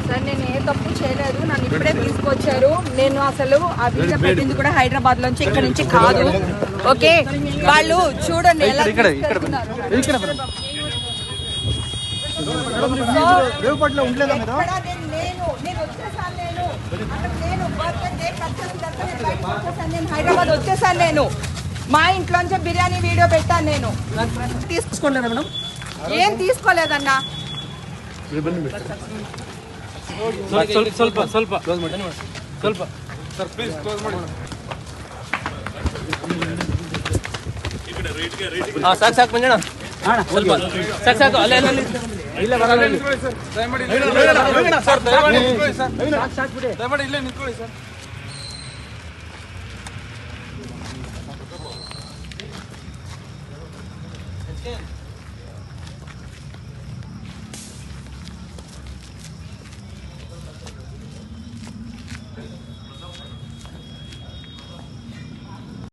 Sir నేను ఏ తప్పు చేయలేదు, నన్ను ఇప్పుడే తీసుకొచ్చారు. నేను అసలు ఆ వీడియో పెట్టింది కూడా హైదరాబాద్ లోంచి, ఇక్కడ నుంచి కాదు. ఓకే, వాళ్ళు చూడండి ఎలా హైదరాబాద్ వచ్చేసాను. నేను మా ఇంట్లోంచి బిర్యానీ వీడియో పెట్టాను. నేను తీసుకోలేదు మేడం, ఏం తీసుకోలేదన్నా. ಸ್ವಲ್ಪ ಕ್ಲೋಸ್ ಮಾಡಿ ಸ್ವಲ್ಪ ಸರ್ ಪ್ಲೀಸ್ ಕ್ಲೋಸ್ ಮಾಡಿ. ಸಾಕು ಮಂಜಣ್ಣ, ಸ್ವಲ್ಪ ಸಾಕು ಅಲ್ಲೇ ಇಲ್ಲ ಬರಲ್ಲ. ದಯಮಾಡಿ ಇಲ್ಲೇ ನಿಂತ್ಕೊಳ್ಳಿ ಸರ್.